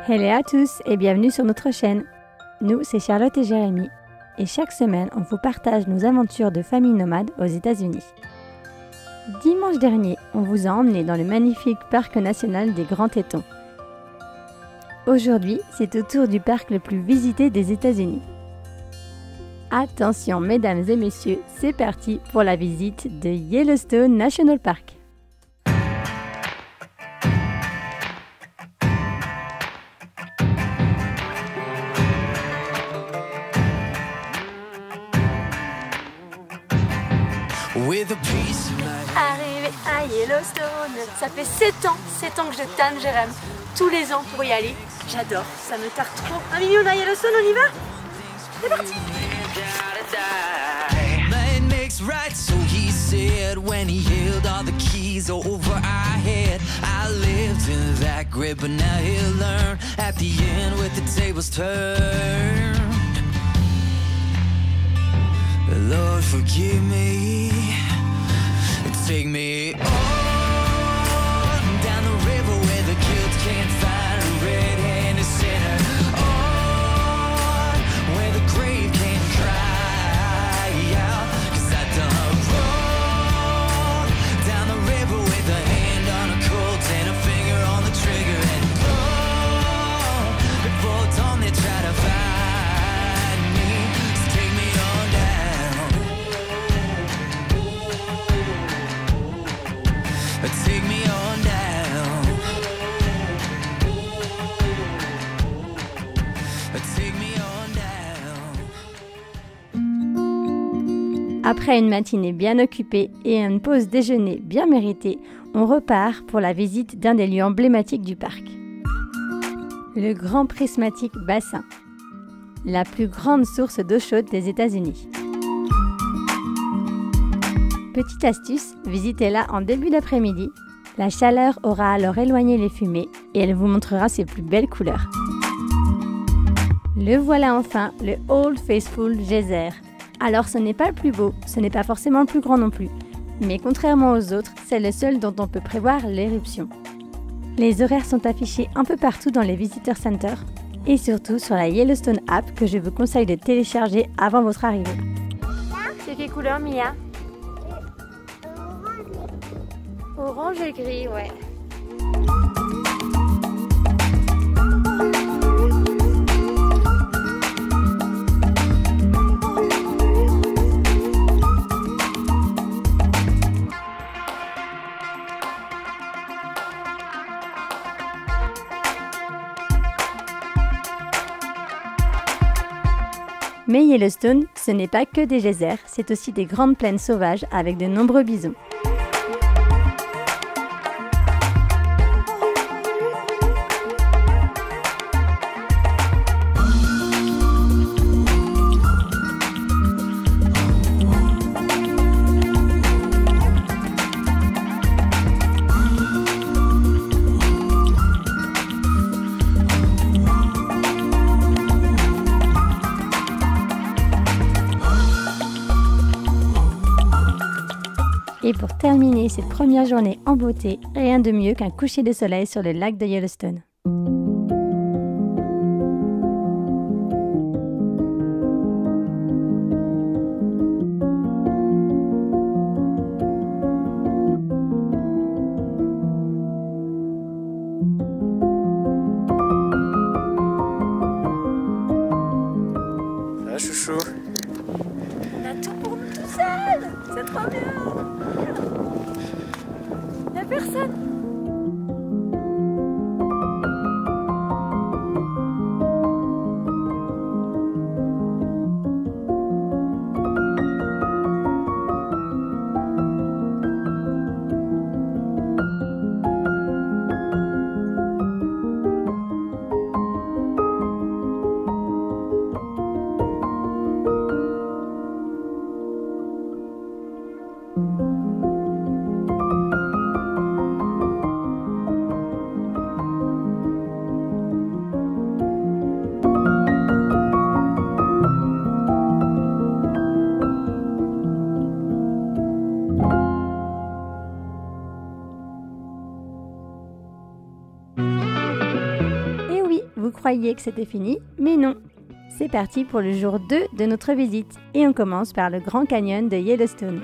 Hello à tous et bienvenue sur notre chaîne. Nous, c'est Charlotte et Jérémy et chaque semaine, on vous partage nos aventures de famille nomade aux États-Unis. Dimanche dernier, on vous a emmené dans le magnifique parc national des Grands Tétons. Aujourd'hui, c'est au tour du parc le plus visité des États-Unis. Attention mesdames et messieurs, c'est parti pour la visite de Yellowstone National Park. Arrivé à Yellowstone, ça fait 7 ans que je tanne Jérém, tous les ans pour y aller. J'adore, ça me tarte trop. Un million à Yellowstone, on y va? C'est parti! So he said when he held all the keys over our head. I lived in that grip, but now he'll learn at the end with the tables turned. Lord, forgive me. Take me on down the river where the kids can't find a red-handed sinner. On where the grave can't cry out. 'Cause I done wrong down the river with a hand on a Colt and a finger on the trigger. And long before dawn they try to find me. So take me on down. Take me on down. Take me on down. Après une matinée bien occupée et une pause déjeuner bien méritée, on repart pour la visite d'un des lieux emblématiques du parc. Le Grand Prismatic Bassin, la plus grande source d'eau chaude des États-Unis. Petite astuce, visitez-la en début d'après-midi. La chaleur aura alors éloigné les fumées et elle vous montrera ses plus belles couleurs. Le voilà enfin, le Old Faithful Geyser. Alors ce n'est pas le plus beau, ce n'est pas forcément le plus grand non plus. Mais contrairement aux autres, c'est le seul dont on peut prévoir l'éruption. Les horaires sont affichés un peu partout dans les Visitor Centers et surtout sur la Yellowstone App que je vous conseille de télécharger avant votre arrivée. C'est quelle couleur, Mia? Orange et gris, ouais. Mais Yellowstone, ce n'est pas que des geysers, c'est aussi des grandes plaines sauvages avec de nombreux bisons. Et pour terminer cette première journée en beauté, rien de mieux qu'un coucher de soleil sur le lac de Yellowstone. Ça va, chouchou? On a tout pour nous tout seul. C'est trop bien. Y'a personne. vous croyiez que c'était fini, mais non. C'est parti pour le jour 2 de notre visite et on commence par le Grand Canyon de Yellowstone.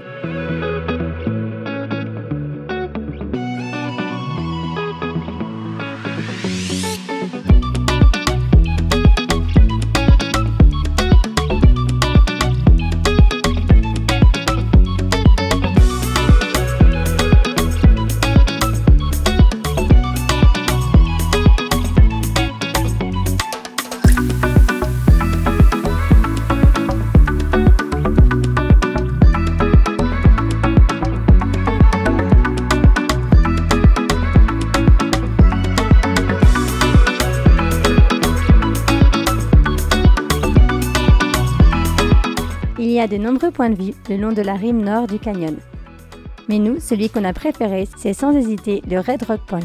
Il y a de nombreux points de vue le long de la rive nord du canyon. Mais nous, celui qu'on a préféré, c'est sans hésiter le Red Rock Point.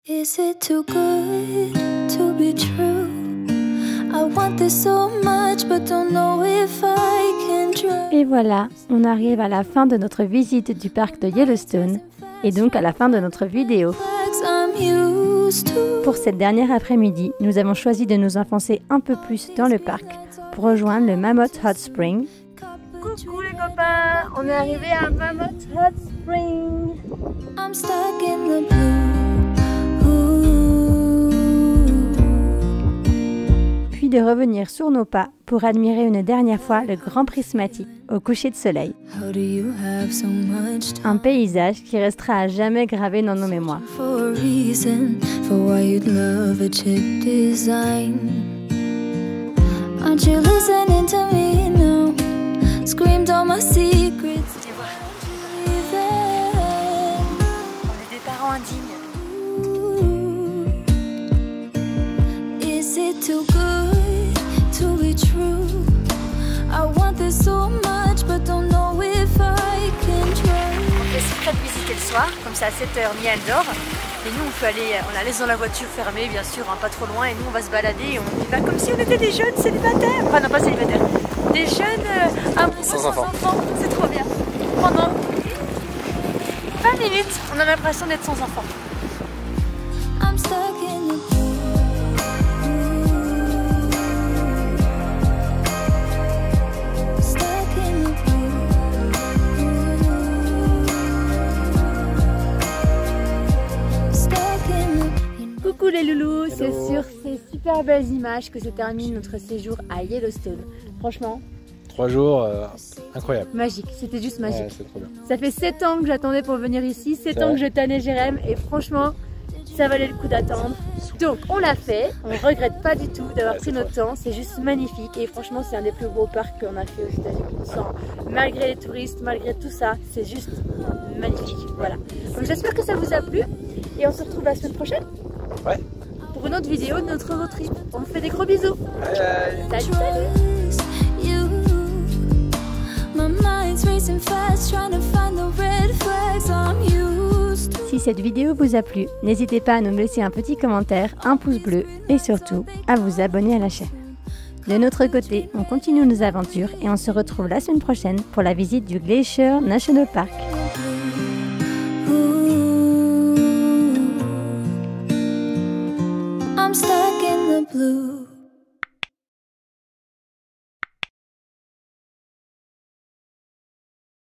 Is it too good to be true? I want this so much, but don't know if I can trust. Et voilà, on arrive à la fin de notre visite du parc de Yellowstone et donc à la fin de notre vidéo. Pour cette dernière après-midi, nous avons choisi de nous enfoncer un peu plus dans le parc pour rejoindre le Mammoth Hot Spring. Coucou les copains, on est arrivé à Mammoth Hot Spring. I'm stuck in the blue. Puis de revenir sur nos pas pour admirer une dernière fois le grand prismatique au coucher de soleil. How do you have so much time Un paysage qui restera à jamais gravé dans nos mémoires. for a reason for why you'd love a cheap design? Aren't you listening to me now? Screamed all my secrets. On est des parents indignes. Is it too good to be true? I want this so much, but don't know if I can try. On fait secret de visiter le soir, comme ça à 7h, Mia elle dort. Et nous on la laisse dans la voiture fermée, bien sûr, hein, pas trop loin. Et nous on va se balader et on y va comme si on était des jeunes célibataires. Enfin non, pas célibataires. Des jeunes amoureux sans enfants. C'est trop bien. Pendant 20 minutes, on a l'impression d'être sans enfants. I'm stuck in the blue. Stuck in the blue. Stuck in the Coucou les loulous, c'est sur ces super belles images que se termine notre séjour à Yellowstone. Franchement, 3 jours, incroyable. magique, c'était juste magique. Ouais, c'est trop bien. Ça fait 7 ans que j'attendais pour venir ici, 7 C'est ans vrai. que je tannais Jérém et franchement, ça valait le coup d'attendre. Donc on l'a fait, on regrette pas du tout d'avoir Ouais, pris c'est notre temps, c'est juste magnifique et franchement c'est un des plus beaux parcs qu'on a fait aux États-Unis. Malgré les touristes, malgré tout ça, c'est juste magnifique. Voilà. Donc j'espère que ça vous a plu et on se retrouve la semaine prochaine Ouais. pour une autre vidéo de notre road trip. On vous fait des gros bisous. Salut, salut. trust you. My mind's racing fast, trying to find the red flags I'm used to. Si cette vidéo vous a plu, n'hésitez pas à nous laisser un petit commentaire, un pouce bleu et surtout à vous abonner à la chaîne. De notre côté, on continue nos aventures et on se retrouve la semaine prochaine pour la visite du Glacier National Park.